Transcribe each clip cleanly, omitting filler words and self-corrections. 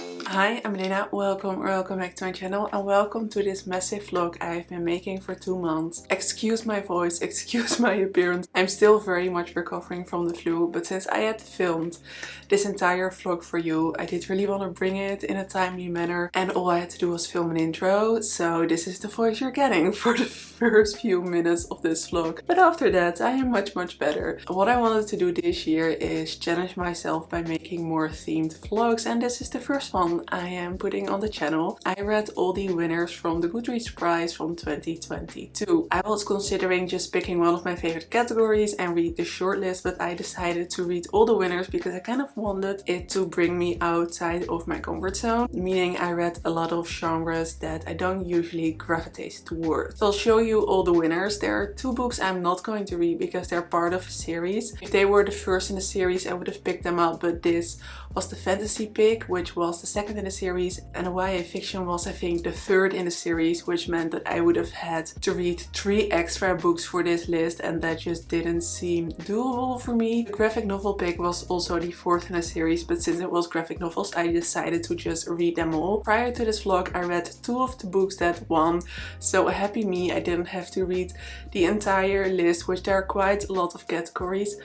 Hi, I'm Lena. Welcome back to my channel and welcome to this massive vlog I've been making for 2 months. Excuse my voice, excuse my appearance. I'm still very much recovering from the flu, but since I had filmed this entire vlog for you, I did really want to bring it in a timely manner and all I had to do was film an intro. So this is the voice you're getting for the first few minutes of this vlog. But after that I am much better. What I wanted to do this year is challenge myself by making more themed vlogs, and this is the first one I am putting on the channel. I read all the winners from the Goodreads prize from 2022. I was considering just picking one of my favorite categories and read the shortlist, but I decided to read all the winners because I kind of wanted it to bring me outside of my comfort zone, meaning I read a lot of genres that I don't usually gravitate towards. So I'll show you all the winners. There are 2 books I'm not going to read because they're part of a series. If they were the first in the series I would have picked them up, but this was the fantasy pick, which was the second in the series, and YA fiction was I think the third in the series, which meant that I would have had to read 3 extra books for this list, and that just didn't seem doable for me. The graphic novel pick was also the 4th in the series, but since it was graphic novels I decided to just read them all. Prior to this vlog I read 2 of the books that won, so happy me, I didn't have to read the entire list, which there are quite a lot of categories.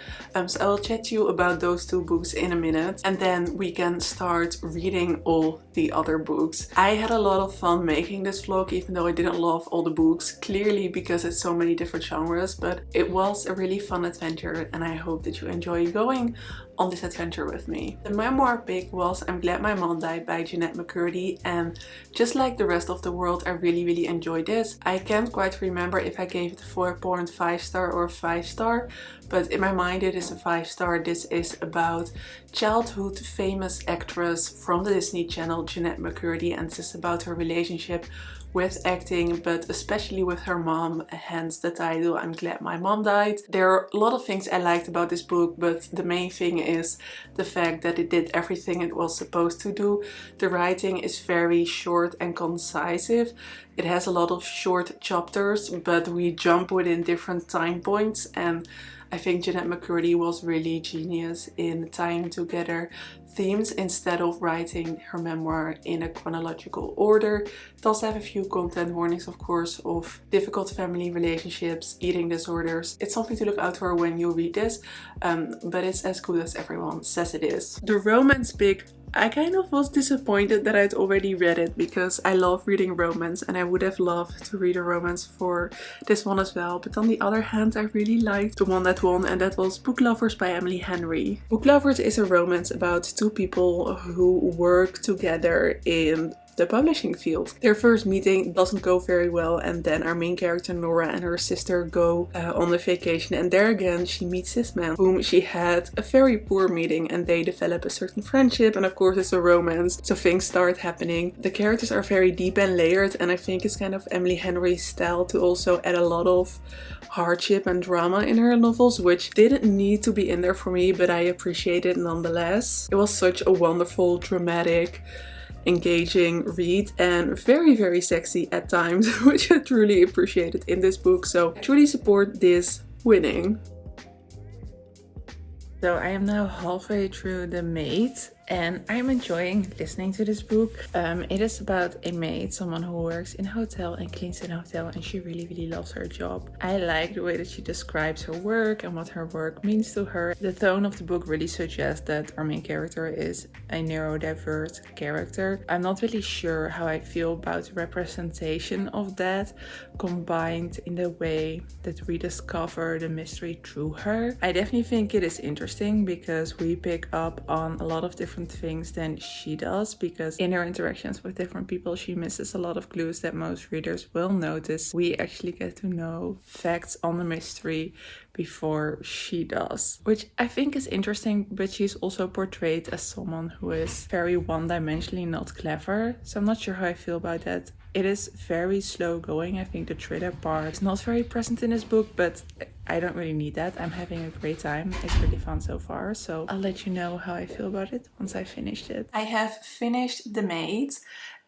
So I will chat to you about those 2 books in a minute, and then we can start reading all the other books. I had a lot of fun making this vlog, even though I didn't love all the books, clearly because it's so many different genres, but it was a really fun adventure and I hope that you enjoy going on this adventure with me. The memoir pick was I'm Glad My Mom Died by Jeanette McCurdy, and just like the rest of the world I really enjoyed this. I can't quite remember if I gave it 4.5 star or 5 star, but in my mind it is a 5 star. This is about childhood famous actress from the Disney Channel, Jeanette McCurdy, and this is about her relationship with acting, but especially with her mom, hence the title I'm Glad My Mom Died. There are a lot of things I liked about this book, but the main thing is the fact that it did everything it was supposed to do. The writing is very short and concise. It has a lot of short chapters, but we jump within different time points, and I think Jeanette McCurdy was really genius in tying together themes instead of writing her memoir in a chronological order. It does have a few content warnings, of course, of difficult family relationships, eating disorders. It's something to look out for when you read this, but it's as good as everyone says it is. The romance pick, I kind of was disappointed that I'd already read it because I love reading romance and I would have loved to read a romance for this one as well. But on the other hand, I really liked the one that won, and that was Book Lovers by Emily Henry. Book Lovers is a romance about 2 people who work together in the publishing field. Their first meeting doesn't go very well, and then our main character Nora and her sister go on a vacation, and there again she meets this man whom she had a very poor meeting, and they develop a certain friendship, and of course it's a romance, so things start happening. The characters are very deep and layered, and I think it's kind of Emily Henry's style to also add a lot of hardship and drama in her novels, which didn't need to be in there for me, but I appreciate it nonetheless. It was such a wonderful, dramatic, engaging read, and very sexy at times, which I truly appreciated in this book, so I truly support this winning. So I am now halfway through The Maid, and I'm enjoying listening to this book. It is about a maid, someone who works in a hotel and cleans in a hotel, and she really loves her job. I like the way that she describes her work and what her work means to her. The tone of the book really suggests that our main character is a neurodiverse character. I'm not really sure how I feel about the representation of that combined in the way that we discover the mystery through her. I definitely think it is interesting because we pick up on a lot of different things than she does, because in her interactions with different people she misses a lot of clues that most readers will notice. We actually get to know facts on the mystery before she does, which I think is interesting, but she's also portrayed as someone who is very one-dimensionally not clever, so I'm not sure how I feel about that. It is very slow going. I think the thriller part is not very present in this book, but I don't really need that. I'm having a great time. It's really fun so far, so I'll let you know how I feel about it once I finished it. I have finished The Maid,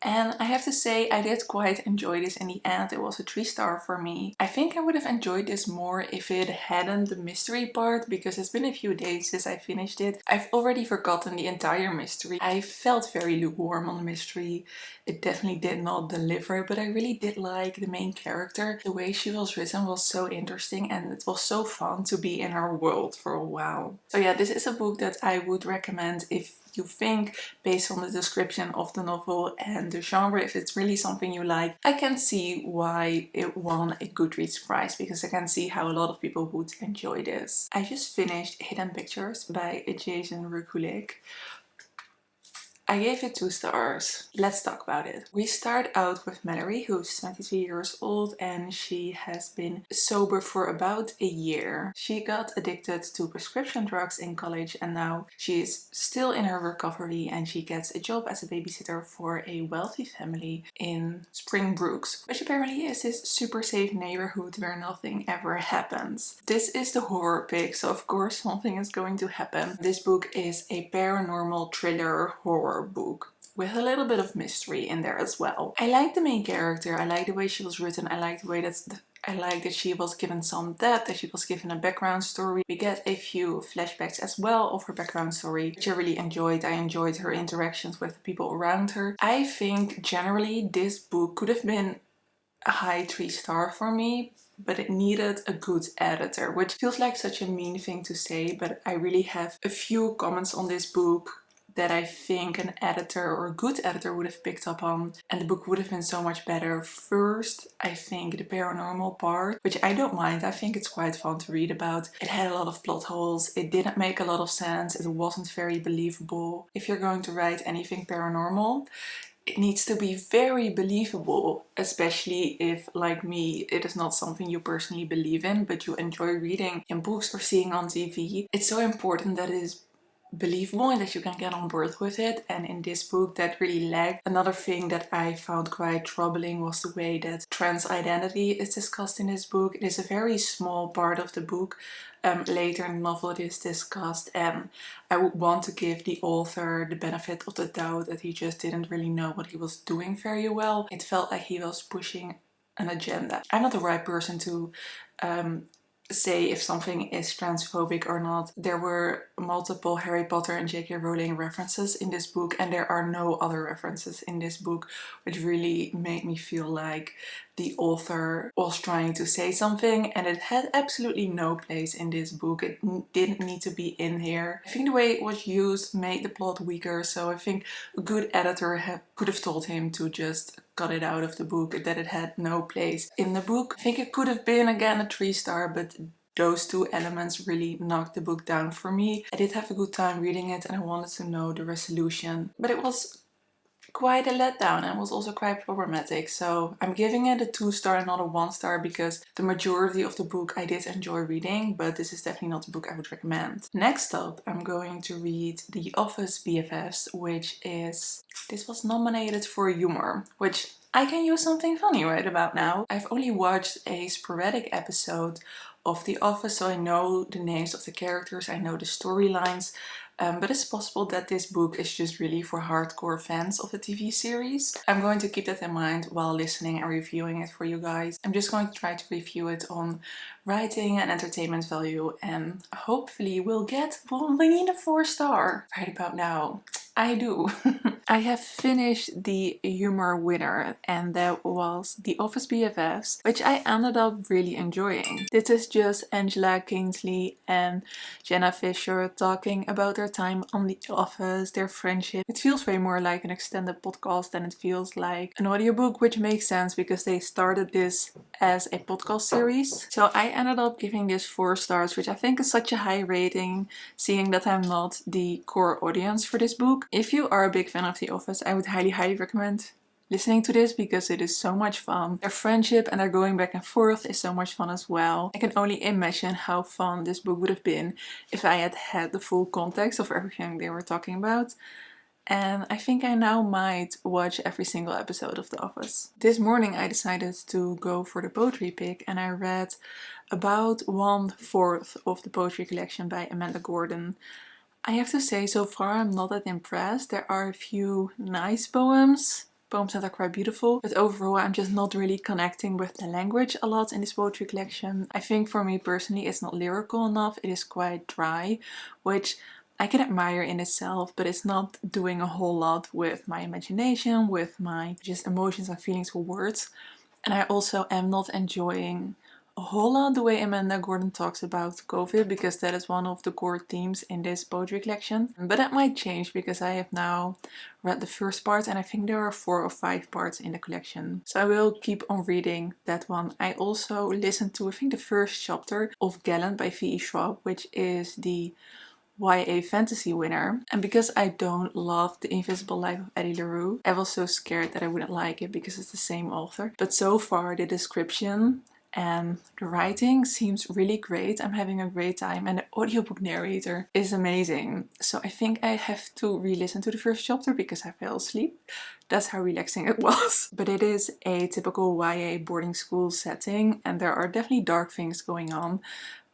And I have to say I did quite enjoy this in the end. It was a 3-star for me. I think I would have enjoyed this more if it hadn't the mystery part, because it's been a few days since I finished it. I've already forgotten the entire mystery. I felt very lukewarm on the mystery. It definitely did not deliver, but I really did like the main character. The way she was written was so interesting and it was so fun to be in her world for a while. So yeah, this is a book that I would recommend if you think, based on the description of the novel and the genre, if it's really something you like. I can see why it won a Goodreads prize, because I can see how a lot of people would enjoy this. I just finished Hidden Pictures by Rekulak. I gave it 2 stars. Let's talk about it. We start out with Mallory, who's 23 years old and she has been sober for about a year. She got addicted to prescription drugs in college and now she is still in her recovery, and she gets a job as a babysitter for a wealthy family in Springbrooks, which apparently is this super safe neighborhood where nothing ever happens. This is the horror pick, so of course something is going to happen. This book is a paranormal thriller horror book with a little bit of mystery in there as well. I like the main character, I like the way she was written, I like the way I like that she was given some depth, that she was given a background story. We get a few flashbacks as well of her background story, which I really enjoyed. I enjoyed her interactions with the people around her. I think generally this book could have been a high 3-star for me, but it needed a good editor, which feels like such a mean thing to say, but I really have a few comments on this book that I think an editor or a good editor would have picked up on, and the book would have been so much better. First, I think the paranormal part, which I don't mind. I think it's quite fun to read about. It had a lot of plot holes. It didn't make a lot of sense. It wasn't very believable. If you're going to write anything paranormal, it needs to be very believable, especially if, like me, it is not something you personally believe in, but you enjoy reading in books or seeing on TV. It's so important that it is believable and that you can get on board with it, and in this book that really lacked. Another thing that I found quite troubling was the way that trans identity is discussed in this book. It is a very small part of the book. Later in the novel it is discussed, and I would want to give the author the benefit of the doubt that he just didn't really know what he was doing very well. It felt like he was pushing an agenda. I'm not the right person to say if something is transphobic or not. There were multiple Harry Potter and J.K. Rowling references in this book, and there are no other references in this book, which really made me feel like the author was trying to say something, and it had absolutely no place in this book. It didn't need to be in here. I think the way it was used made the plot weaker, so I think a good editor could have told him to just cut it out of the book, that it had no place in the book. I think it could have been again a 3-star, but those two elements really knocked the book down for me. I did have a good time reading it and I wanted to know the resolution, but it was quite a letdown and was also quite problematic. So I'm giving it a 2-star and not a 1-star, because the majority of the book I did enjoy reading, but this is definitely not a book I would recommend. Next up, I'm going to read The Office BFFs, this was nominated for humor, which I can use something funny right about now. I've only watched a sporadic episode of The Office, so I know the names of the characters, I know the storylines, but it's possible that this book is just really for hardcore fans of the TV series. I'm going to keep that in mind while listening and reviewing it for you guys. I'm just going to try to review it on writing and entertainment value, and hopefully we need a 4-star. Right about now, I do. I have finished the humor winner, and that was The Office BFFs, which I ended up really enjoying. This is just Angela, Kinsey and Jenna Fischer talking about their time on The Office, their friendship. It feels way more like an extended podcast than it feels like an audiobook, which makes sense because they started this as a podcast series. So I ended up giving this 4 stars, which I think is such a high rating, seeing that I'm not the core audience for this book. If you are a big fan of The Office, I would highly recommend listening to this because it is so much fun. Their friendship and their going back and forth is so much fun as well. I can only imagine how fun this book would have been if I had had the full context of everything they were talking about. And I think I now might watch every single episode of The Office. This morning I decided to go for the poetry pick, and I read about 1/4 of the poetry collection by Amanda Gordon. I have to say, so far I'm not that impressed. There are a few nice poems, poems that are quite beautiful, but overall I'm just not really connecting with the language a lot in this poetry collection. I think for me personally it's not lyrical enough, it is quite dry, which I can admire in itself, but it's not doing a whole lot with my imagination, with my just emotions and feelings or words. And I also am not enjoying a whole lot the way Amanda Gordon talks about COVID, because that is one of the core themes in this poetry collection. But that might change because I have now read the first part and I think there are 4 or 5 parts in the collection. So I will keep on reading that one. I also listened to I think the first chapter of Gallant by V.E. Schwab, which is the YA fantasy winner, and because I don't love The Invisible Life of Eddie LaRue, I was so scared that I wouldn't like it because it's the same author. But so far the description and the writing seems really great. I'm having a great time and the audiobook narrator is amazing. So I think I have to re-listen to the first chapter because I fell asleep. That's how relaxing it was. But it is a typical YA boarding school setting and there are definitely dark things going on.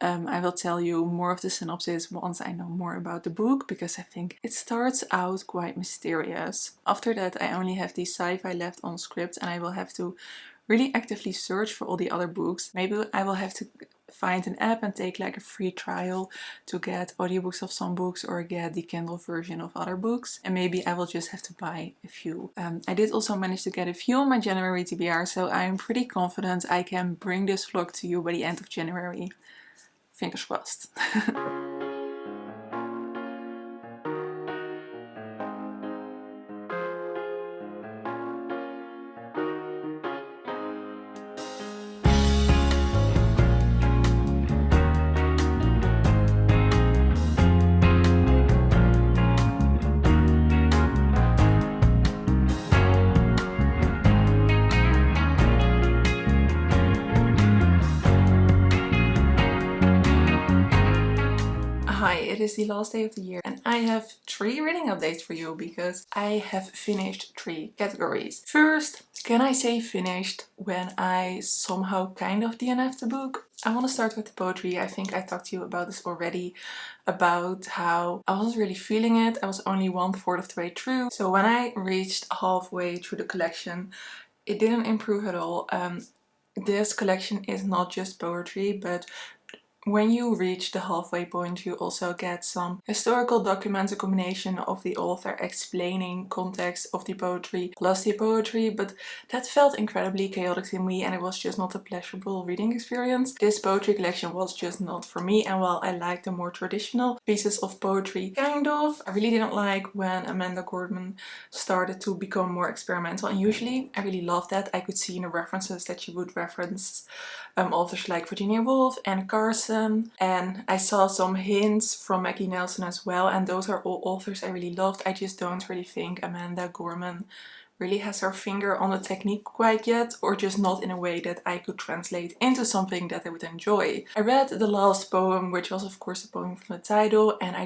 I will tell you more of the synopsis once I know more about the book, because I think it starts out quite mysterious. After that I only have the sci-fi left on script and I will have to really actively search for all the other books. Maybe I will have to find an app and take like a free trial to get audiobooks of some books or get the Kindle version of other books. And maybe I will just have to buy a few. I did also manage to get a few on my January TBR, so I'm pretty confident I can bring this vlog to you by the end of January. Fingers crossed. It is the last day of the year and I have 3 reading updates for you because I have finished 3 categories. First, can I say finished when I somehow kind of DNF'd the book? I want to start with the poetry. I think I talked to you about this already, about how I wasn't really feeling it. I was only 1/4 of the way through. So when I reached halfway through the collection, it didn't improve at all. This collection is not just poetry, but when you reach the halfway point you also get some historical documents, a combination of the author explaining context of the poetry plus the poetry, but that felt incredibly chaotic to me and it was just not a pleasurable reading experience. This poetry collection was just not for me, and while I like the more traditional pieces of poetry, kind of, I really didn't like when Amanda Gordon started to become more experimental, and usually I really loved that. I could see in the references that she would reference authors like Virginia Woolf and Carson, and I saw some hints from Maggie Nelson as well, and those are all authors I really loved. I just don't really think Amanda Gorman really has her finger on the technique quite yet, or just not in a way that I could translate into something that I would enjoy. I read the last poem, which was of course the poem from the title, and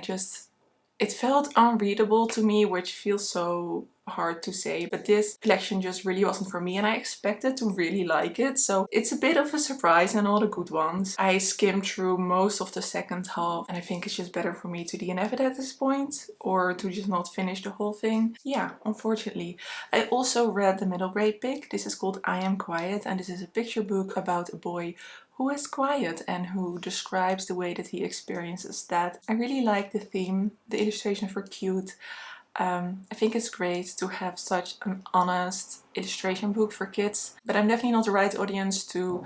it felt unreadable to me, which feels so hard to say, but this collection just really wasn't for me and I expected to really like it, so it's a bit of a surprise and all the good ones. I skimmed through most of the second half and I think it's just better for me to DNF it at this point or to just not finish the whole thing. Yeah, unfortunately. I also read the middle grade pick. This is called I Am Quiet and this is a picture book about a boy who is quiet and who describes the way that he experiences that. I really like the theme. The illustrations were cute. I think it's great to have such an honest illustration book for kids, but I'm definitely not the right audience to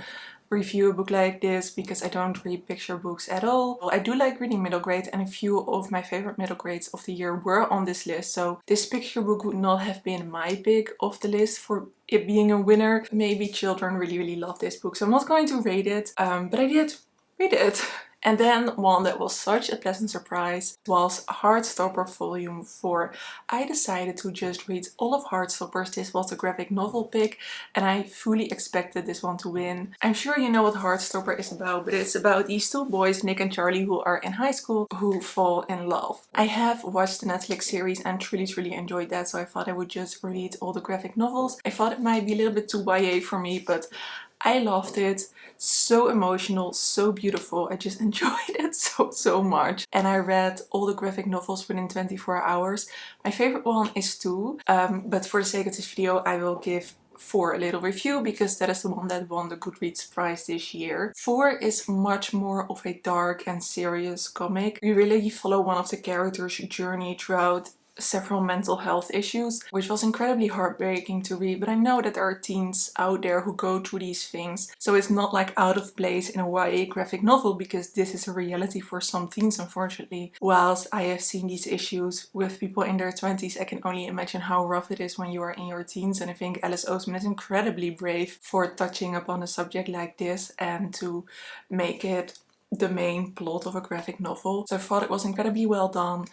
review a book like this because I don't read picture books at all. Well, I do like reading middle grade and a few of my favorite middle grades of the year were on this list, so this picture book would not have been my pick of the list for it being a winner. Maybe children really love this book, so I'm not going to rate it, but I did read it. And then one that was such a pleasant surprise was Heartstopper Volume 4. I decided to just read all of Heartstoppers. This was a graphic novel pick and I fully expected this one to win. I'm sure you know what Heartstopper is about, but it's about these 2 boys, Nick and Charlie, who are in high school, who fall in love. I have watched the Netflix series and truly enjoyed that, so I thought I would just read all the graphic novels. I thought it might be a little bit too YA for me, but I loved it. So emotional, so beautiful. I just enjoyed it so much. And I read all the graphic novels within 24 hours. My favorite one is 2, but for the sake of this video I will give 4 a little review because that is the one that won the Goodreads prize this year. 4 is much more of a dark and serious comic. We really follow one of the characters' journey throughout several mental health issues, which was incredibly heartbreaking to read, but I know that there are teens out there who go through these things, so it's not like out of place in a YA graphic novel because this is a reality for some teens, unfortunately. Whilst I have seen these issues with people in their 20s, I can only imagine how rough it is when you are in your teens, and I think Alice Oseman is incredibly brave for touching upon a subject like this and to make it the main plot of a graphic novel. So I thought it was incredibly well done.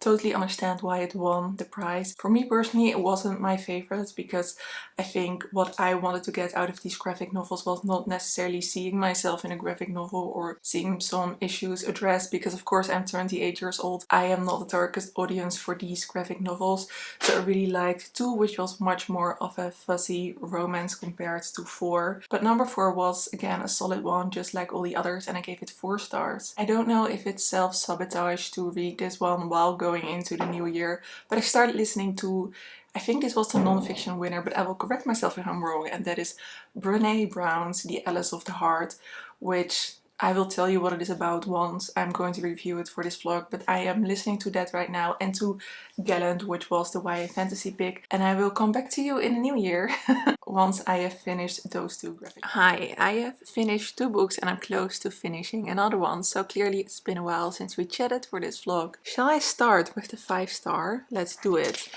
Totally understand why it won the prize. For me personally, it wasn't my favorite because I think what I wanted to get out of these graphic novels was not necessarily seeing myself in a graphic novel or seeing some issues addressed, because of course I'm 28 years old. I am not the target audience for these graphic novels. So I really liked 2, which was much more of a fuzzy romance compared to 4. But number 4 was again a solid one, just like all the others, and I gave it 4 stars. I don't know if it's self-sabotage to read this one while going into the new year, but I started listening to, I think this was the non-fiction winner, but I will correct myself if I'm wrong, and that is Brené Brown's The Alice of the Heart, which I will tell you what it is about once I'm going to review it for this vlog, but I am listening to that right now, and to Gallant, which was the YA fantasy pick, and I will come back to you in the new year once I have finished those 2 graphics. Hi, I have finished 2 books and I'm close to finishing another one, so clearly it's been a while since we chatted for this vlog. Shall I start with the 5-star? Let's do it.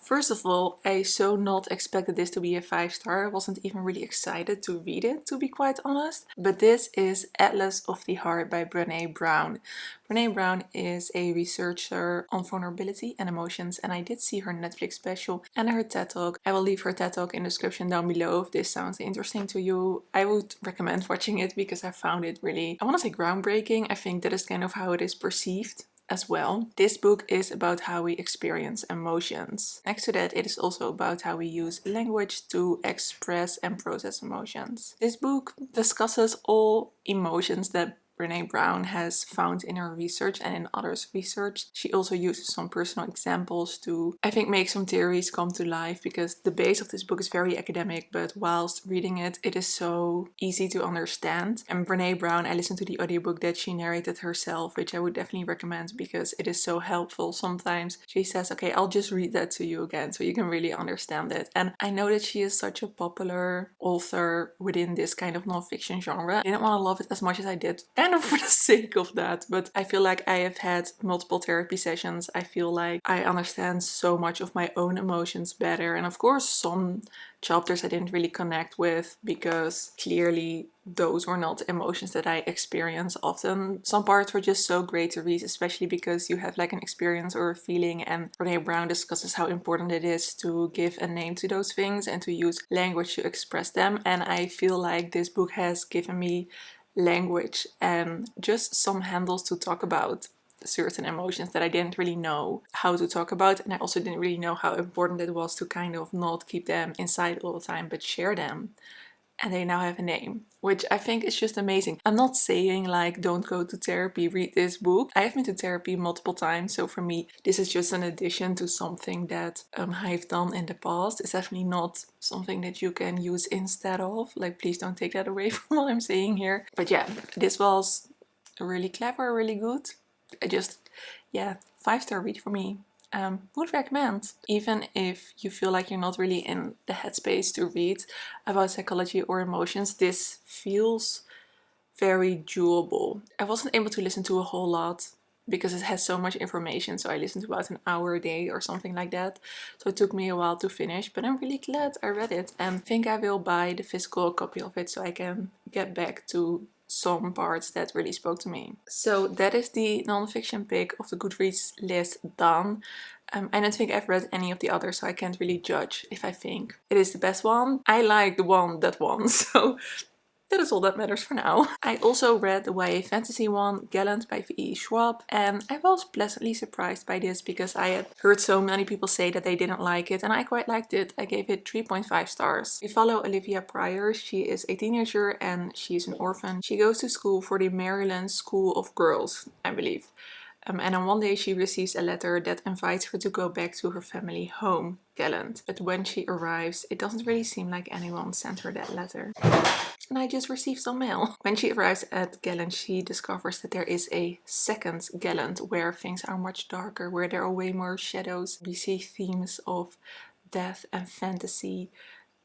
First of all, I so not expected this to be a 5-star. I wasn't even really excited to read it, to be quite honest. But this is Atlas of the Heart by Brené Brown. Brené Brown is a researcher on vulnerability and emotions, and I did see her Netflix special and her TED Talk. I will leave her TED Talk in the description down below if this sounds interesting to you. I would recommend watching it because I found it really, I want to say groundbreaking. I think that is kind of how it is perceived as well. This book is about how we experience emotions. Next to that, it is also about how we use language to express and process emotions. This book discusses all emotions that Brené Brown has found in her research and in others' research. She also uses some personal examples to, I think, make some theories come to life, because the base of this book is very academic, but whilst reading it, it is so easy to understand. And Brené Brown, I listened to the audiobook that she narrated herself, which I would definitely recommend because it is so helpful. Sometimes she says, okay, I'll just read that to you again so you can really understand it. And I know that she is such a popular author within this kind of non-fiction genre. I didn't want to love it as much as I did, kind of for the sake of that, but I feel like I have had multiple therapy sessions. I feel like I understand so much of my own emotions better, and of course some chapters I didn't really connect with because clearly those were not emotions that I experience often. Some parts were just so great to read, especially because you have like an experience or a feeling, and Brené Brown discusses how important it is to give a name to those things and to use language to express them. And I feel like this book has given me language and just some handles to talk about certain emotions that I didn't really know how to talk about, and I also didn't really know how important it was to kind of not keep them inside all the time but share them. And they now have a name, which I think is just amazing. I'm not saying like don't go to therapy, read this book. I have been to therapy multiple times, so for me this is just an addition to something that I've done in the past. It's definitely not something that you can use instead of. Like, please don't take that away from what I'm saying here. But yeah, this was really clever, really good. Yeah, 5-star read for me. Would recommend. Even if you feel like you're not really in the headspace to read about psychology or emotions, this feels very doable. I wasn't able to listen to a whole lot because it has so much information, so I listened to about an hour a day or something like that, so it took me a while to finish, but I'm really glad I read it and think I will buy the physical copy of it so I can get back to some parts that really spoke to me. So that is the non-fiction pick of the Goodreads list done. I don't think I've read any of the others, so I can't really judge if I think it is the best one. I like the one that won, so that is all that matters for now. I also read the YA fantasy one, Gallant by V.E. Schwab, and I was pleasantly surprised by this because I had heard so many people say that they didn't like it, and I quite liked it. I gave it 3.5 stars. We follow Olivia Pryor. She is a teenager and she's an orphan. She goes to school for the Maryland School of Girls, I believe. And on one day she receives a letter that invites her to go back to her family home, Gallant. But when she arrives, it doesn't really seem like anyone sent her that letter. And I just received some mail. When she arrives at Gallant, she discovers that there is a second Gallant where things are much darker, where there are way more shadows. We see themes of death and fantasy,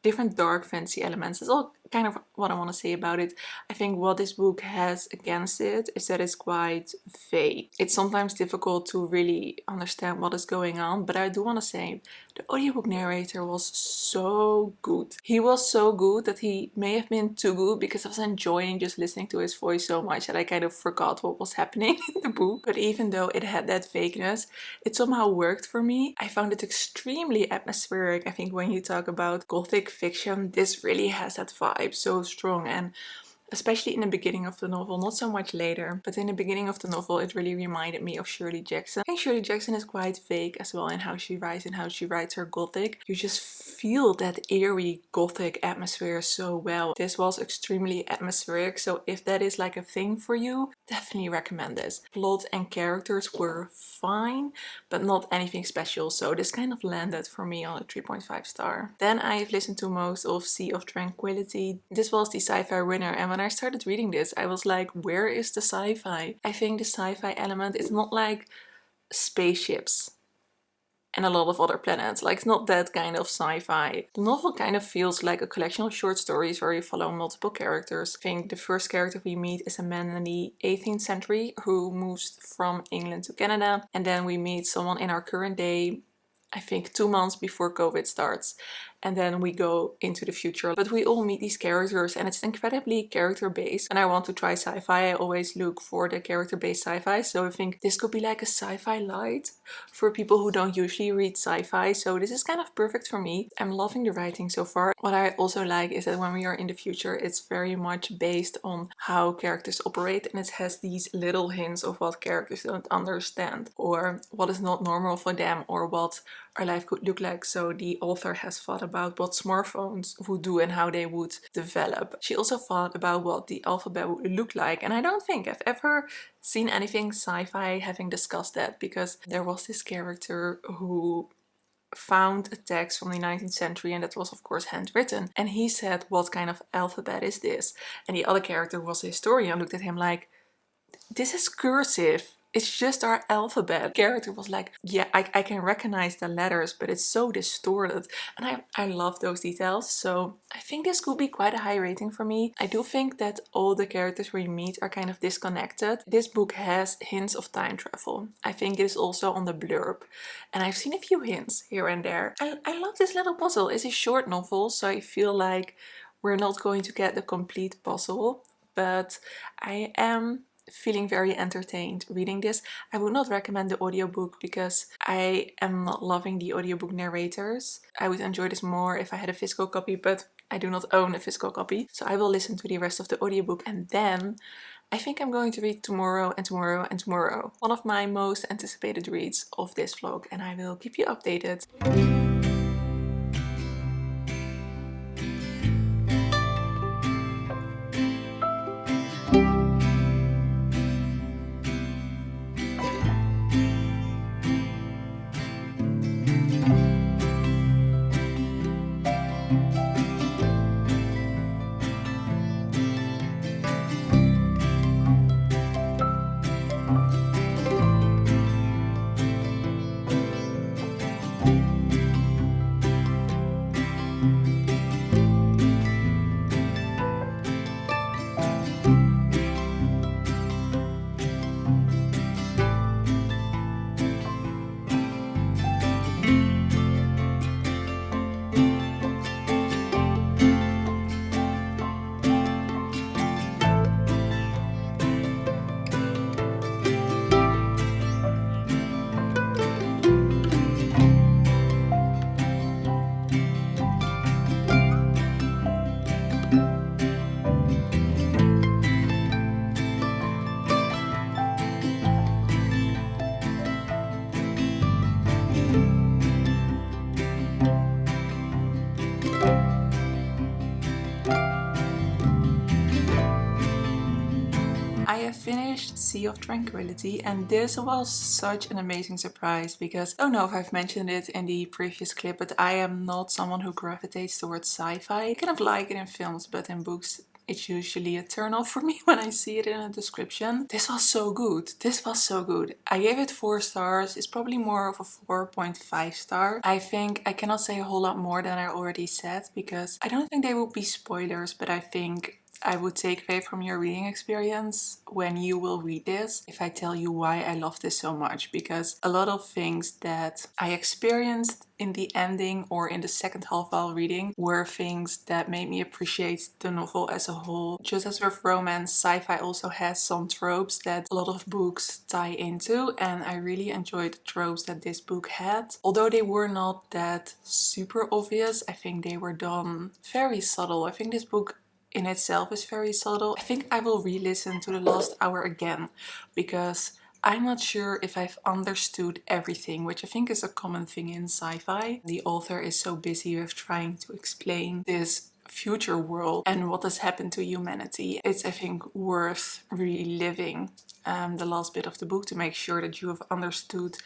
different dark fantasy elements. It's all kind of what I want to say about it. I think what this book has against it is that it's quite vague. It's sometimes difficult to really understand what is going on, but I do want to say the audiobook narrator was so good. He was so good that he may have been too good because I was enjoying just listening to his voice so much that I kind of forgot what was happening in the book. But even though it had that vagueness, it somehow worked for me. I found it extremely atmospheric. I think when you talk about gothic fiction, this really has that vibe so strong, and especially in the beginning of the novel, not so much later, but in the beginning of the novel it really reminded me of Shirley Jackson. I think Shirley Jackson is quite vague as well in how she writes and how she writes her gothic. You just feel that eerie gothic atmosphere so well. This was extremely atmospheric, so if that is like a thing for you, definitely recommend this. Plot and characters were fine, but not anything special, so this kind of landed for me on a 3.5 star. Then I've listened to most of Sea of Tranquility. This was the sci-fi winner, and when I started reading this, I was like, where is the sci-fi? I think the sci-fi element is not like spaceships and a lot of other planets. Like, it's not that kind of sci-fi. The novel kind of feels like a collection of short stories where you follow multiple characters. I think the first character we meet is a man in the 18th century who moves from England to Canada. And then we meet someone in our current day, I think 2 months before COVID starts. And then we go into the future. But we all meet these characters and it's incredibly character-based. And I want to try sci-fi. I always look for the character-based sci-fi. So I think this could be like a sci-fi light for people who don't usually read sci-fi. So this is kind of perfect for me. I'm loving the writing so far. What I also like is that when we are in the future, it's very much based on how characters operate. And it has these little hints of what characters don't understand or what is not normal for them or what our life could look like. So the author has thought about what smartphones would do and how they would develop. She also thought about what the alphabet would look like, and I don't think I've ever seen anything sci-fi having discussed that, because there was this character who found a text from the 19th century and that was of course handwritten, and he said, what kind of alphabet is this? And the other character was a historian, looked at him like, this is cursive. It's just our alphabet. The character was like, yeah, I can recognize the letters, but it's so distorted. And I love those details. So I think this could be quite a high rating for me. I do think that all the characters we meet are kind of disconnected. This book has hints of time travel. I think it is also on the blurb. And I've seen a few hints here and there. I love this little puzzle. It's a short novel, so I feel like we're not going to get the complete puzzle. But I am feeling very entertained reading this. I would not recommend the audiobook because I am not loving the audiobook narrators. I would enjoy this more if I had a physical copy, but I do not own a physical copy. So I will listen to the rest of the audiobook and then I think I'm going to read tomorrow and tomorrow and tomorrow. One of my most anticipated reads of this vlog, and I will keep you updated. finished Sea of Tranquility, and this was such an amazing surprise because I don't know if I've mentioned it in the previous clip, but I am not someone who gravitates towards sci-fi. I kind of like it in films, but in books it's usually a turn off for me when I see it in a description. This was so good. This was so good. I gave it 4 stars. It's probably more of a 4.5 star. I think I cannot say a whole lot more than I already said because I don't think they will be spoilers, but I think I would take away from your reading experience when you will read this if I tell you why I love this so much, because a lot of things that I experienced in the ending or in the second half while reading were things that made me appreciate the novel as a whole. Just as with romance, sci-fi also has some tropes that a lot of books tie into, and I really enjoyed the tropes that this book had. Although they were not that super obvious, I think they were done very subtle. I think this book in itself is very subtle. I think I will re-listen to the last hour again because I'm not sure if I've understood everything, which I think is a common thing in sci-fi. The author is so busy with trying to explain this future world and what has happened to humanity. It's, I think, worth reliving the last bit of the book to make sure that you have understood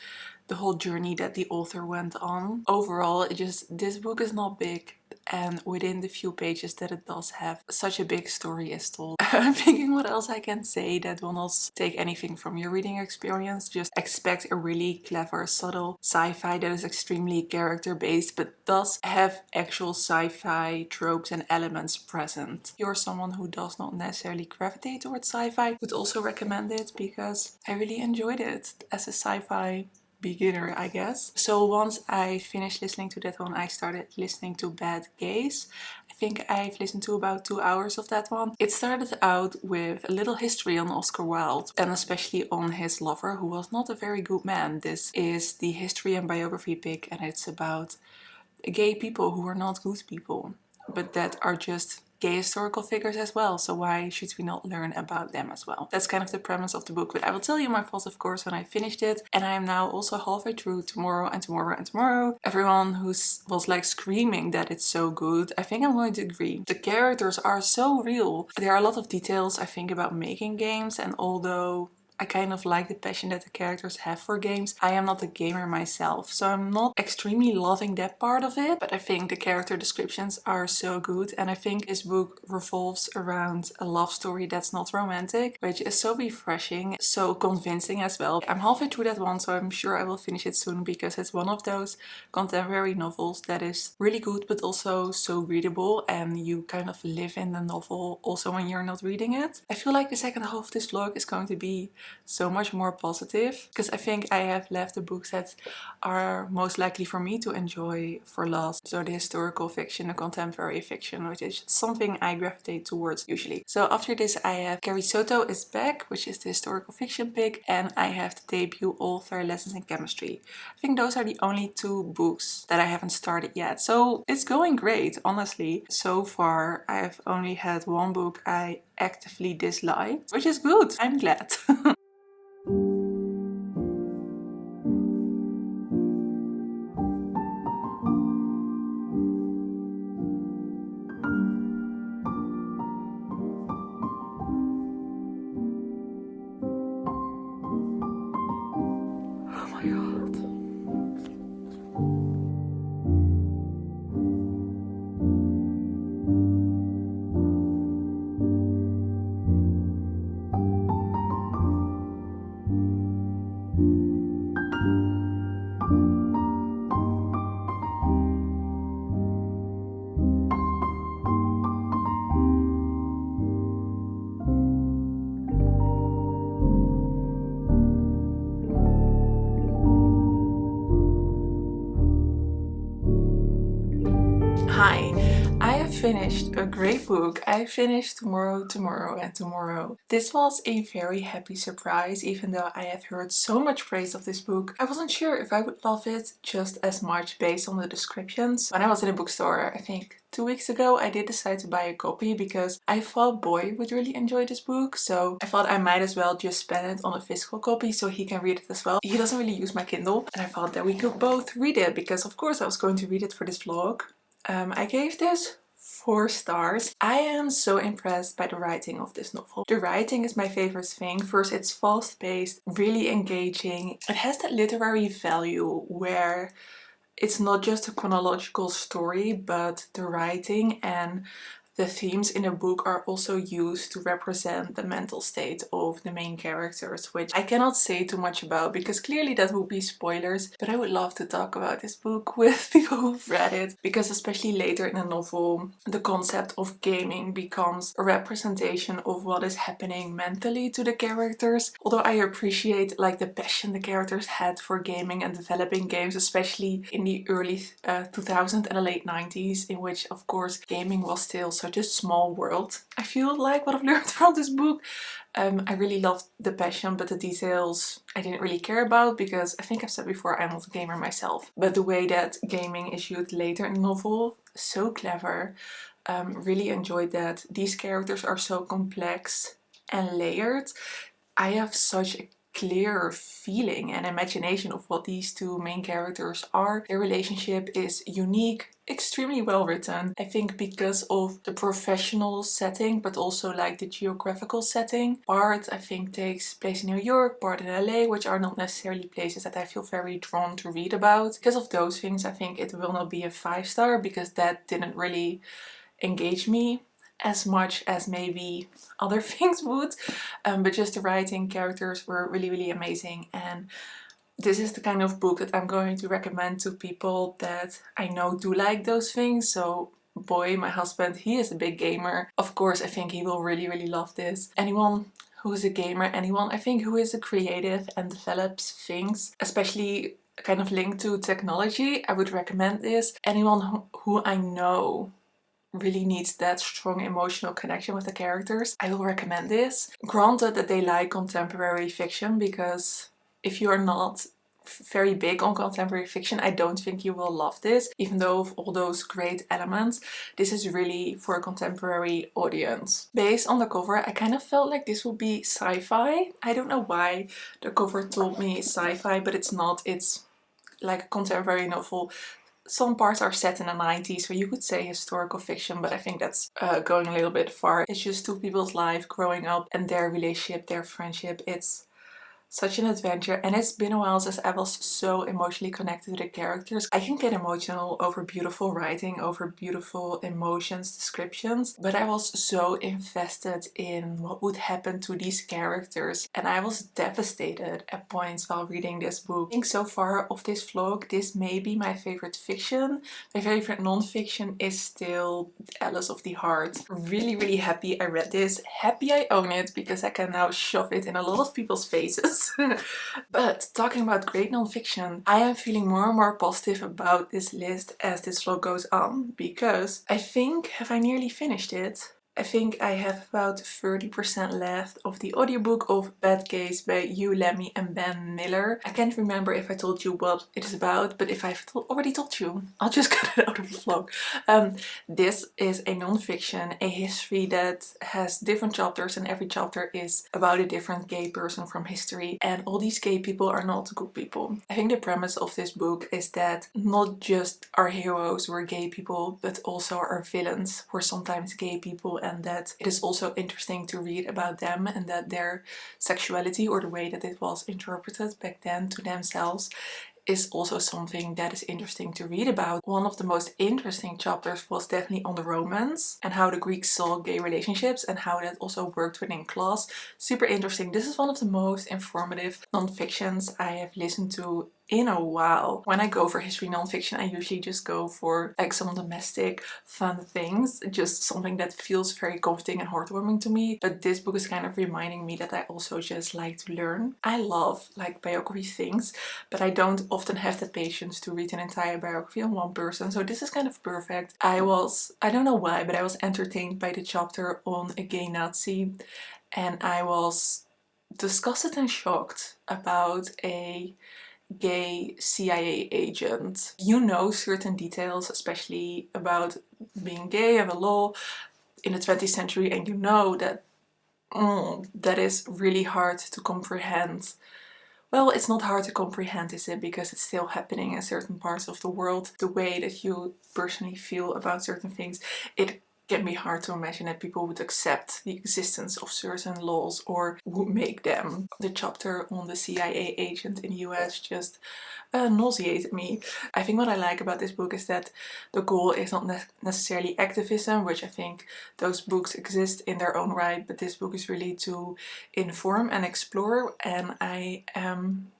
the whole journey that the author went on. Overall, this book is not big, and within the few pages that it does have, such a big story is told. I'm thinking what else I can say that will not take anything from your reading experience. Just expect a really clever, subtle sci-fi that is extremely character based but does have actual sci-fi tropes and elements present. If you're someone who does not necessarily gravitate towards sci-fi, I would also recommend it because I really enjoyed it as a sci-fi beginner, I guess. So once I finished listening to that one, I started listening to Bad Gaze. I think I've listened to about 2 hours of that one. It started out with a little history on Oscar Wilde, and especially on his lover, who was not a very good man. This is the history and biography pick, and it's about gay people who are not good people, but that are just gay historical figures as well, so why should we not learn about them as well? That's kind of the premise of the book, but I will tell you my thoughts of course when I finished it, and I am now also halfway through Tomorrow and Tomorrow and Tomorrow. Everyone who was like screaming that it's so good, I think I'm going to agree. The characters are so real. There are a lot of details I think about making games, and although I kind of like the passion that the characters have for games, I am not a gamer myself, so I'm not extremely loving that part of it, but I think the character descriptions are so good, and I think this book revolves around a love story that's not romantic, which is so refreshing, so convincing as well. I'm halfway through that one, so I'm sure I will finish it soon because it's one of those contemporary novels that is really good but also so readable, and you kind of live in the novel also when you're not reading it. I feel like the second half of this vlog is going to be so much more positive because I think I have left the books that are most likely for me to enjoy for last. So the historical fiction, the contemporary fiction, which is something I gravitate towards usually. So after this I have Carrie Soto is Back, which is the historical fiction pick, and I have the debut author Lessons in Chemistry. I think those are the only 2 books that I haven't started yet. So it's going great, honestly. So far I've only had 1 book I actively disliked, which is good. I'm glad. Oh my god. Hi, I have finished a great book. I finished Tomorrow, Tomorrow and Tomorrow. This was a very happy surprise, even though I have heard so much praise of this book. I wasn't sure if I would love it just as much based on the descriptions. When I was in a bookstore, I think 2 weeks ago, I did decide to buy a copy because I thought Boy would really enjoy this book, so I thought I might as well just spend it on a physical copy so he can read it as well. He doesn't really use my Kindle, and I thought that we could both read it because of course I was going to read it for this vlog. I gave this 4 stars. I am so impressed by the writing of this novel. The writing is my favorite thing. First, it's fast-paced, really engaging. It has that literary value where it's not just a chronological story, but the writing and the themes in the book are also used to represent the mental state of the main characters, which I cannot say too much about because clearly that would be spoilers, but I would love to talk about this book with people who've read it, because especially later in the novel, the concept of gaming becomes a representation of what is happening mentally to the characters. Although I appreciate like the passion the characters had for gaming and developing games, especially in the early 2000s and the late 90s, in which of course gaming was still such a small world. I feel like what I've learned from this book. I really loved the passion, but the details I didn't really care about because I think I've said before I'm not a gamer myself. But the way that gaming is used later in the novel, so clever. Really enjoyed that. These characters are so complex and layered. I have such a clear feeling and imagination of what these two main characters are. Their relationship is unique, extremely well written. I think because of the professional setting, but also like the geographical setting. Part I think takes place in New York, part in LA, which are not necessarily places that I feel very drawn to read about. Because of those things, I think it will not be a 5-star because that didn't really engage me as much as maybe other things would, but just the writing, characters were really amazing, and this is the kind of book that I'm going to recommend to people that I know do like those things. So boy, my husband, he is a big gamer. Of course, I think he will really love this. Anyone who is a gamer, anyone I think who is a creative and develops things, especially kind of linked to technology, I would recommend this. Anyone who I know really needs that strong emotional connection with the characters, I will recommend this. Granted that they like contemporary fiction, because if you are not very big on contemporary fiction, I don't think you will love this. Even though of all those great elements, this is really for a contemporary audience. Based on the cover, I kind of felt like this would be sci-fi. I don't know why the cover told me sci-fi, but it's not. It's like a contemporary novel. Some parts are set in the 90s, so you could say historical fiction, but I think that's going a little bit far. It's just two people's life growing up and their relationship, their friendship. It's such an adventure, and it's been a while since I was so emotionally connected to the characters. I can get emotional over beautiful writing, over beautiful emotions, descriptions, but I was so invested in what would happen to these characters, and I was devastated at points while reading this book. I think so far of this vlog, this may be my favorite fiction. My favorite non-fiction is still Alice of the Heart. Really happy I read this. Happy I own it because I can now shove it in a lot of people's faces. But talking about great non-fiction, I am feeling more and more positive about this list as this vlog goes on, because I think, have I nearly finished it? I think I have about 30% left of the audiobook of Bad Case by Hugh Lemmy and Ben Miller. I can't remember if I told you what it is about, but if I've already told you, I'll just cut it out of the vlog. This is a non-fiction, a history that has different chapters, and every chapter is about a different gay person from history, and all these gay people are not good people. I think the premise of this book is that not just our heroes were gay people, but also our villains were sometimes gay people, and that it is also interesting to read about them and that their sexuality, or the way that it was interpreted back then to themselves, is also something that is interesting to read about. One of the most interesting chapters was definitely on the romance and how the Greeks saw gay relationships and how that also worked within class. Super interesting. This is one of the most informative non-fictions I have listened to in a while. When I go for history non-fiction, I usually just go for like some domestic fun things, just something that feels very comforting and heartwarming to me. But this book is kind of reminding me that I also just like to learn. I love like biography things, but I don't often have the patience to read an entire biography on one person, so this is kind of perfect. I don't know why, but I was entertained by the chapter on a gay Nazi, and I was disgusted and shocked about a gay CIA agent. You know certain details, especially about being gay and the law in the 20th century, and you know that that is really hard to comprehend well, it's not hard to comprehend, is it? Because it's still happening in certain parts of the world. The way that you personally feel about certain things, it can be hard to imagine that people would accept the existence of certain laws or would make them. The chapter on the CIA agent in the US just nauseated me. I think what I like about this book is that the goal is not necessarily activism, which I think those books exist in their own right, but this book is really to inform and explore, and I am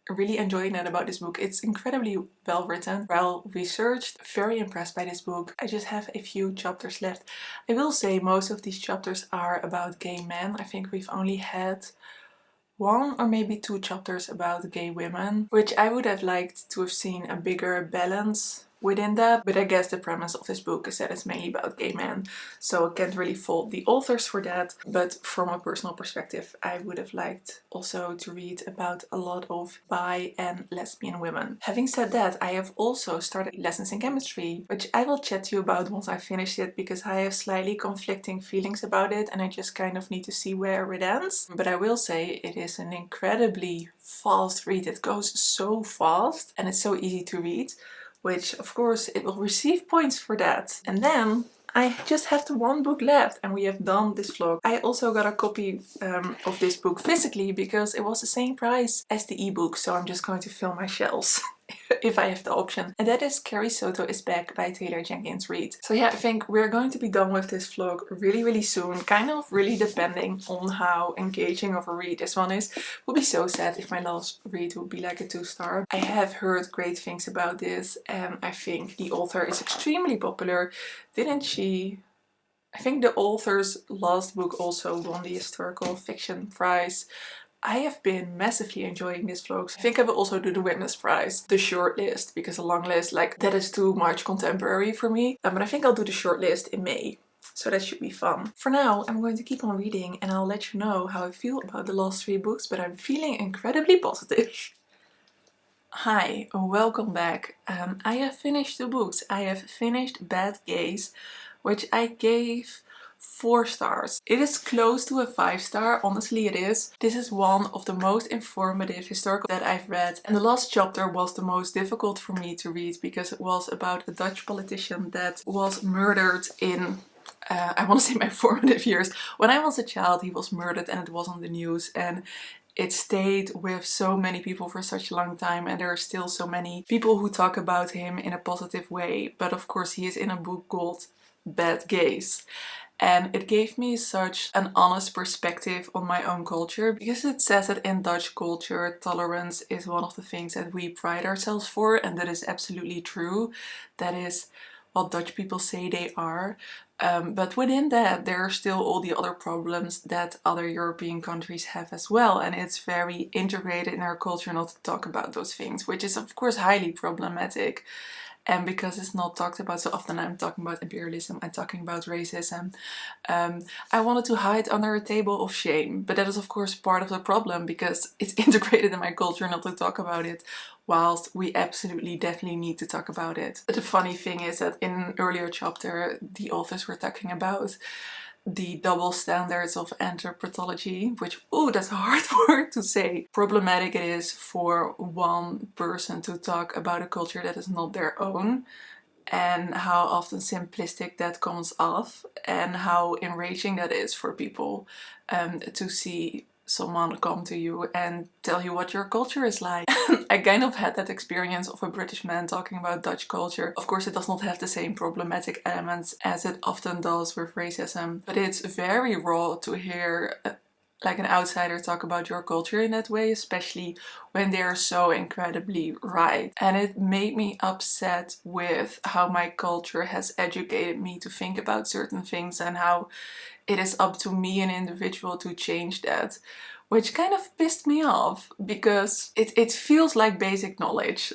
really enjoying that about this book. It's incredibly well written, well researched, very impressed by this book. I just have a few chapters left. I will say most of these chapters are about gay men. I think we've only had one or maybe two chapters about gay women, which I would have liked to have seen a bigger balance within that, but I guess the premise of this book is that it's mainly about gay men, so I can't really fault the authors for that. But from a personal perspective, I would have liked also to read about a lot of bi and lesbian women. Having said that, I have also started lessons in chemistry, which I will chat to you about once I finish it, because I have slightly conflicting feelings about it and I just kind of need to see where it ends. But I will say it is an incredibly fast read. It goes so fast and it's so easy to read, which of course it will receive points for that. And then I just have the one book left and we have done this vlog. I also got a copy of this book physically because it was the same price as the ebook, so I'm just going to fill my shelves if I have the option. And that is Carrie Soto is Back by Taylor Jenkins Reid. So yeah, I think we're going to be done with this vlog really soon, kind of really depending on how engaging of a read this one is. It would be so sad if my last read would be like a 2-star. I have heard great things about this and I think the author is extremely popular. Didn't she? I think the author's last book also won the historical fiction prize. I have been massively enjoying this vlog. I think I will also do the witness prize, the short list, because a long list, like, that is too much contemporary for me. But I think I'll do the short list in May. So that should be fun. For now, I'm going to keep on reading and I'll let you know how I feel about the last 3 books, but I'm feeling incredibly positive. Hi, welcome back. I have finished the books. I have finished Bad Gays, which I gave 4 stars. It is close to a 5-star, honestly it is. This is one of the most informative historical that I've read, and the last chapter was the most difficult for me to read because it was about a Dutch politician that was murdered in I want to say my formative years. When I was a child he was murdered and it was on the news, and it stayed with so many people for such a long time, and there are still so many people who talk about him in a positive way. But of course he is in a book called Bad Gays. And it gave me such an honest perspective on my own culture, because it says that in Dutch culture tolerance is one of the things that we pride ourselves for, and that is absolutely true. That is what Dutch people say they are. But within that there are still all the other problems that other European countries have as well, and it's very integrated in our culture not to talk about those things, which is of course highly problematic. And because it's not talked about so often, I'm talking about imperialism, I'm talking about racism. I wanted to hide under a table of shame, but that is of course part of the problem because it's integrated in my culture not to talk about it, whilst we absolutely definitely need to talk about it. But the funny thing is that in an earlier chapter the authors were talking about the double standards of anthropology, which, oh, that's a hard word to say. Problematic it is for one person to talk about a culture that is not their own, and how often simplistic that comes off, and how enraging that is for people to see someone come to you and tell you what your culture is like. I kind of had that experience of a British man talking about Dutch culture. Of course it does not have the same problematic elements as it often does with racism, but it's very raw to hear like an outsider talk about your culture in that way, especially when they are so incredibly right. And it made me upset with how my culture has educated me to think about certain things, and how it is up to me, an individual, to change that. Which kind of pissed me off, because it feels like basic knowledge.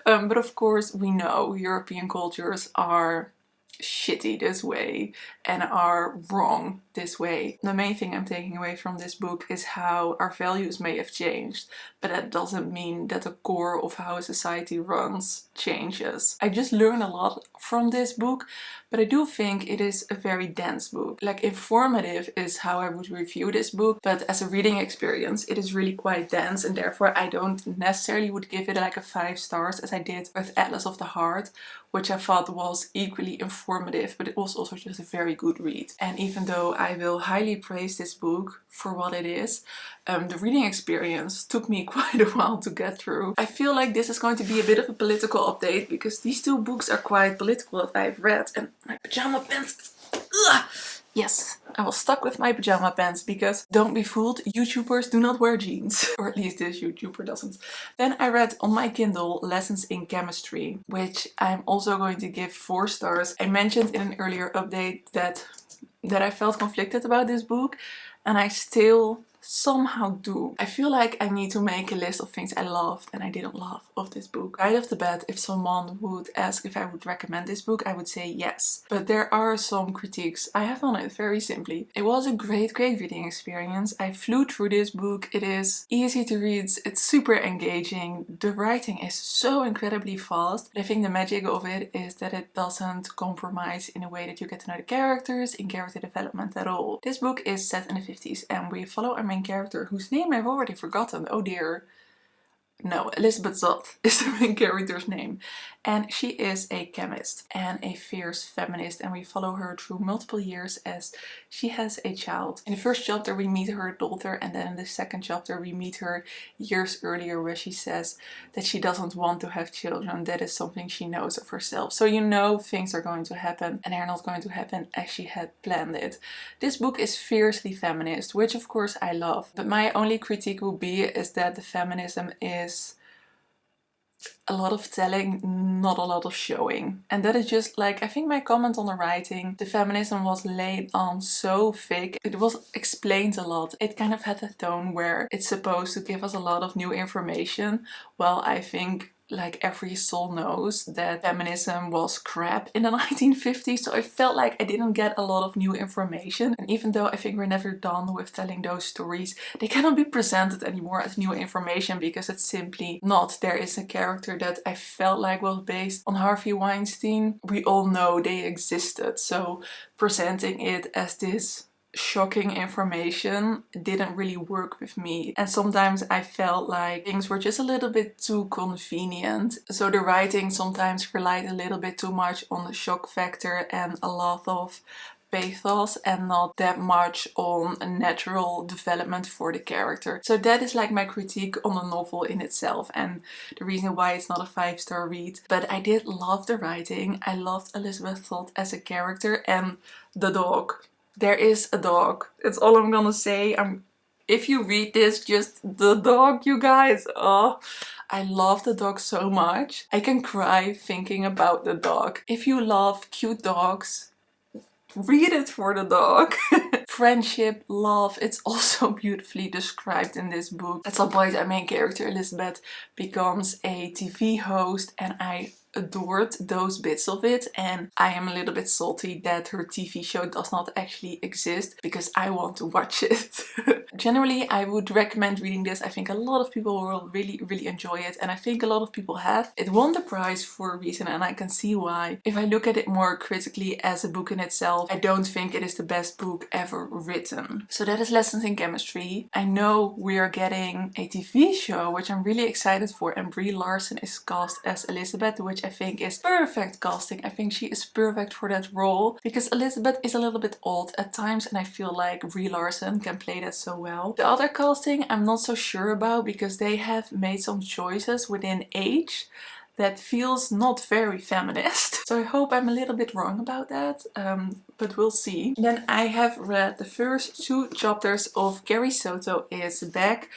But of course we know European cultures are shitty this way and are wrong this way. The main thing I'm taking away from this book is how our values may have changed, but that doesn't mean that the core of how a society runs changes. I just learned a lot from this book, but I do think it is a very dense book. Like, informative is how I would review this book, but as a reading experience it is really quite dense, and therefore I don't necessarily would give it like a 5 stars as I did with Atlas of the Heart, which I thought was equally informative, but it was also just a very good read. And even though I will highly praise this book for what it is, the reading experience took me quite a while to get through. I feel like this is going to be a bit of a political update because these 2 books are quite political that I've read, and my pajama pants. Ugh! Yes, I was stuck with my pajama pants because, don't be fooled, YouTubers do not wear jeans. Or at least this YouTuber doesn't. Then I read on my Kindle Lessons in Chemistry, which I'm also going to give 4 stars. I mentioned in an earlier update that I felt conflicted about this book, and I still somehow do. I feel like I need to make a list of things I loved and I didn't love of this book. Right off the bat, if someone would ask if I would recommend this book, I would say yes. But there are some critiques I have on it, very simply. It was a great reading experience. I flew through this book. It is easy to read. It's super engaging. The writing is so incredibly fast. But I think the magic of it is that it doesn't compromise in a way that you get to know the characters in character development at all. This book is set in the 50s and we follow our main character, whose name I've already forgotten. Oh dear. No, Elizabeth Zott is the main character's name. And she is a chemist and a fierce feminist, and we follow her through multiple years as she has a child. In the first chapter we meet her daughter, and then in the second chapter we meet her years earlier where she says that she doesn't want to have children. That is something she knows of herself. So you know things are going to happen, and they're not going to happen as she had planned it. This book is fiercely feminist, which of course I love. But my only critique will be is that the feminism is a lot of telling, not a lot of showing. And that is just like, I think my comment on the writing, the feminism was laid on so thick. It was explained a lot. It kind of had a tone where it's supposed to give us a lot of new information. Well, I think like every soul knows that feminism was crap in the 1950s, so I felt like I didn't get a lot of new information. And even though I think we're never done with telling those stories, they cannot be presented anymore as new information because it's simply not. There is a character that I felt like was based on Harvey Weinstein. We all know they existed, so presenting it as this shocking information didn't really work with me, and sometimes I felt like things were just a little bit too convenient. So the writing sometimes relied a little bit too much on the shock factor and a lot of pathos and not that much on a natural development for the character. So that is like my critique on the novel in itself and the reason why it's not a 5-star read. But I did love the writing. I loved Elizabeth Zott as a character and the dog. There is a dog. That's all I'm gonna say. If you read this, just the dog, you guys. Oh, I love the dog so much. I can cry thinking about the dog. If you love cute dogs, read it for the dog. Friendship, love, it's also beautifully described in this book. At some point, our main character, Elizabeth, becomes a TV host, and I adored those bits of it, and I am a little bit salty that her TV show does not actually exist because I want to watch it. Generally, I would recommend reading this. I think a lot of people will really enjoy it, and I think a lot of people have. It won the prize for a reason, and I can see why. If I look at it more critically as a book in itself, I don't think it is the best book ever written. So that is Lessons in Chemistry. I know we are getting a TV show, which I'm really excited for, and Brie Larson is cast as Elizabeth, which I think is perfect casting. I think she is perfect for that role because Elizabeth is a little bit old at times, and I feel like Brie Larson can play that so well. The other casting I'm not so sure about because they have made some choices within age that feels not very feminist. So I hope I'm a little bit wrong about that, but we'll see. Then I have read the first 2 chapters of Carrie Soto is Back.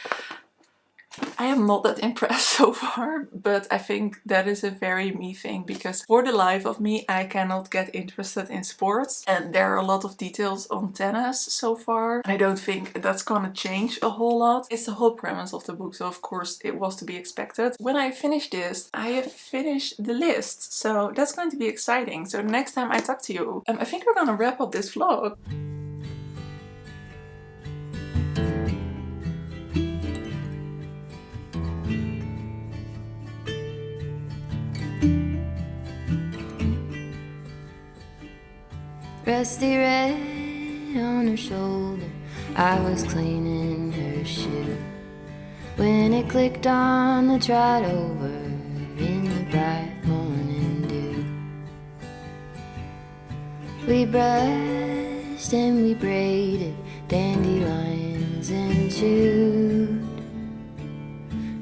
I am not that impressed so far, but I think that is a very me thing, because for the life of me I cannot get interested in sports, and there are a lot of details on tennis so far, and I don't think that's gonna change a whole lot. It's the whole premise of the book, so of course it was to be expected. When I finish this, I have finished the list, so that's going to be exciting. So the next time I talk to you, I think we're gonna wrap up this vlog. Rusty red on her shoulder, I was cleaning her shoe when it clicked on the trot over in the bright morning dew. We brushed and we braided dandelions and chewed.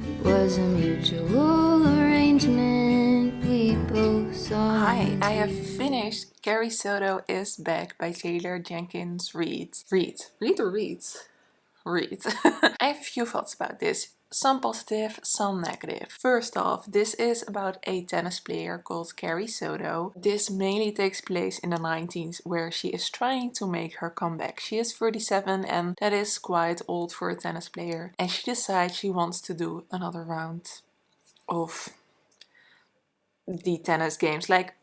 It was a mutual arrangement we both saw. Hi, I have finished Carrie Soto is Back by Taylor Jenkins Reid. Reid or Reads? Reid. I have a few thoughts about this. Some positive, some negative. First off, this is about a tennis player called Carrie Soto. This mainly takes place in the 90s, where she is trying to make her comeback. She is 37 and that is quite old for a tennis player. And she decides she wants to do another round of the tennis games. Like,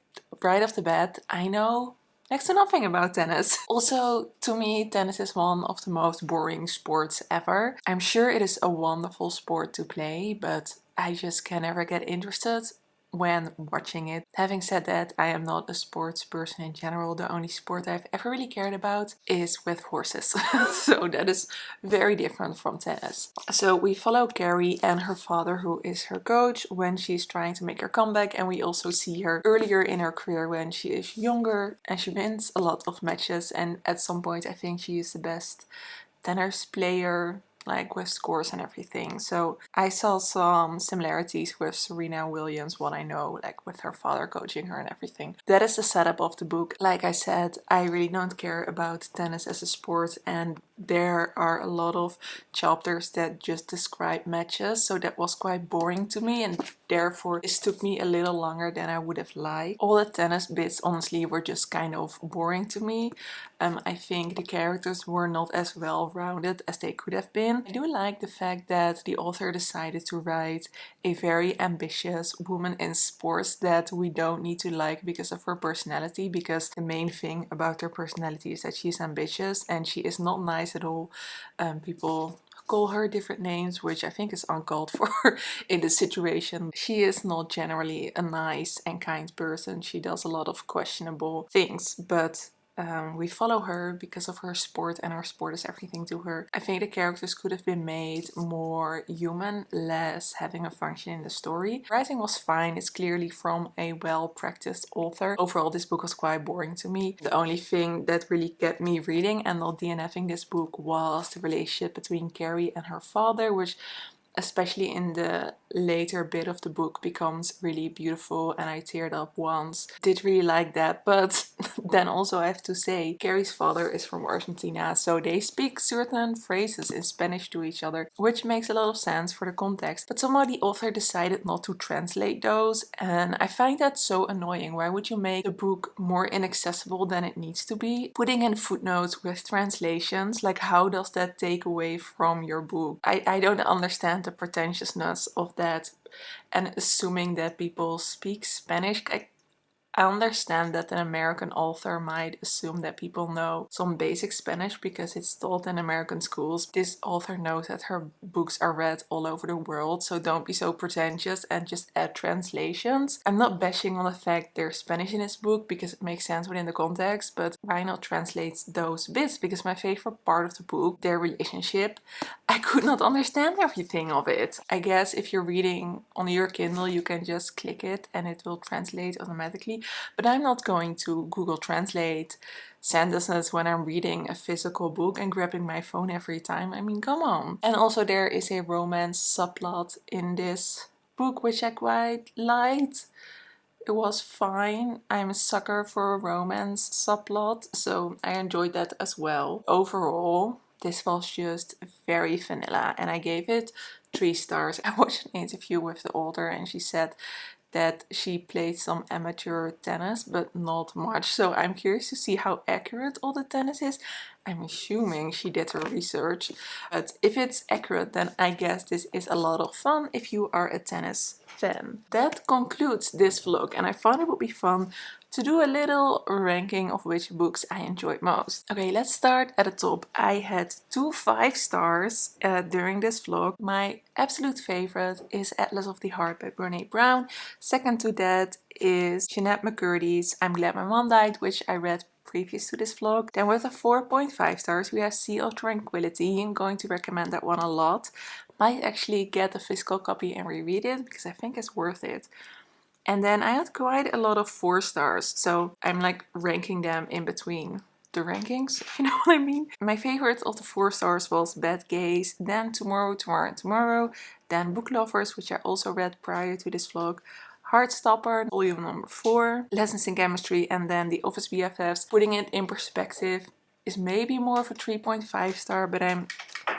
right off the bat, I know next to nothing about tennis. Also, to me, tennis is one of the most boring sports ever. I'm sure it is a wonderful sport to play, but I just can never get interested when watching it. Having said that, I am not a sports person in general. The only sport I've ever really cared about is with horses. So that is very different from tennis. So we follow Carrie and her father, who is her coach, when she's trying to make her comeback, and we also see her earlier in her career when she is younger, and she wins a lot of matches, and at some point I think she is the best tennis player, like with scores and everything. So I saw some similarities with Serena Williams, what I know, like with her father coaching her and everything. That is the setup of the book. Like I said, I really don't care about tennis as a sport, and there are a lot of chapters that just describe matches, so that was quite boring to me, and therefore this took me a little longer than I would have liked. All the tennis bits honestly were just kind of boring to me. I think the characters were not as well rounded as they could have been. I do like the fact that the author decided to write a very ambitious woman in sports that we don't need to like because of her personality, because the main thing about her personality is that she's ambitious and she is not nice at all. People call her different names, which I think is uncalled for in this situation. She is not generally a nice and kind person. She does a lot of questionable things, but we follow her because of her sport, and her sport is everything to her. I think the characters could have been made more human, less having a function in the story. Writing was fine, it's clearly from a well-practiced author. Overall, this book was quite boring to me. The only thing that really kept me reading and not DNFing this book was the relationship between Carrie and her father, which especially in the later bit of the book becomes really beautiful, and I teared up once. Did really like that, but then also I have to say Carrie's father is from Argentina, so they speak certain phrases in Spanish to each other, which makes a lot of sense for the context, but somehow the author decided not to translate those, and I find that so annoying. Why would you make the book more inaccessible than it needs to be? Putting in footnotes with translations, like how does that take away from your book? I don't understand the pretentiousness of that, and assuming that people speak Spanish. I understand that an American author might assume that people know some basic Spanish because it's taught in American schools. This author knows that her books are read all over the world, so don't be so pretentious and just add translations. I'm not bashing on the fact there's Spanish in this book because it makes sense within the context, but why not translate those bits? Because my favorite part of the book, their relationship, I could not understand everything of it. I guess if you're reading on your Kindle, you can just click it and it will translate automatically. But I'm not going to Google Translate sentences when I'm reading a physical book and grabbing my phone every time. I mean, come on. And also there is a romance subplot in this book, which I quite liked. It was fine. I'm a sucker for a romance subplot, so I enjoyed that as well. Overall, this was just very vanilla, and I gave it 3 stars. I watched an interview with the author and she said that she played some amateur tennis, but not much. So I'm curious to see how accurate all the tennis is. I'm assuming she did her research, but if it's accurate, then I guess this is a lot of fun if you are a tennis fan. That concludes this vlog, and I thought it would be fun to do a little ranking of which books I enjoyed most. Okay, let's start at the top. I had 2 5 stars during this vlog. My absolute favorite is Atlas of the Heart by Brené Brown. Second to that is Jeanette McCurdy's I'm Glad My Mom Died, which I read previous to this vlog. Then with a 4.5 stars we have Sea of Tranquility. I'm going to recommend that one a lot. Might actually get a physical copy and reread it because I think it's worth it. And then I had quite a lot of 4 stars, so I'm like ranking them in between the rankings, if you know what I mean. My favorite of the 4 stars was Bad Gaze, then Tomorrow, Tomorrow and Tomorrow, then Book Lovers, which I also read prior to this vlog, Heartstopper, volume number 4, Lessons in Chemistry, and then The Office BFFs. Putting it in perspective is maybe more of a 3.5 star, but I'm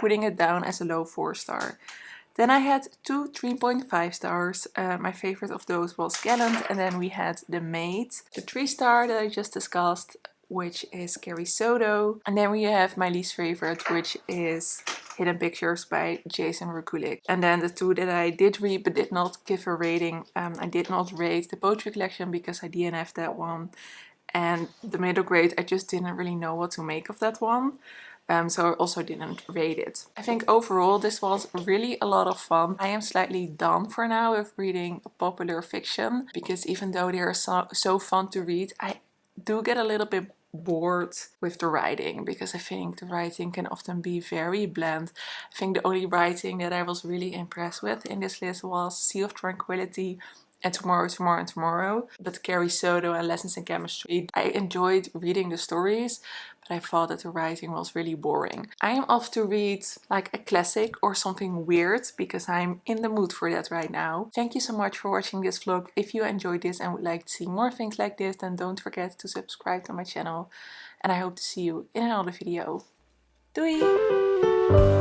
putting it down as a low 4 star. Then I had 2 3.5 stars. My favorite of those was Gallant, and then we had The Maid, the 3 star that I just discussed, which is Carrie Soto. And then we have my least favorite, which is Hidden Pictures by Jason Rekulak. And then the 2 that I did read but did not give a rating. I did not rate the Poetry Collection because I DNF'd that one. And the middle grade, I just didn't really know what to make of that one. So I also didn't rate it. I think overall this was really a lot of fun. I am slightly done for now with reading popular fiction, because even though they are so fun to read, I do get a little bit bored with the writing, because I think the writing can often be very bland. I think the only writing that I was really impressed with in this list was Sea of Tranquility and Tomorrow, Tomorrow and Tomorrow. But Carrie Soto and Lessons in Chemistry, I enjoyed reading the stories, but I thought that the writing was really boring. I am off to read like a classic or something weird because I'm in the mood for that right now. Thank you so much for watching this vlog. If you enjoyed this and would like to see more things like this, then don't forget to subscribe to my channel. And I hope to see you in another video. Doei!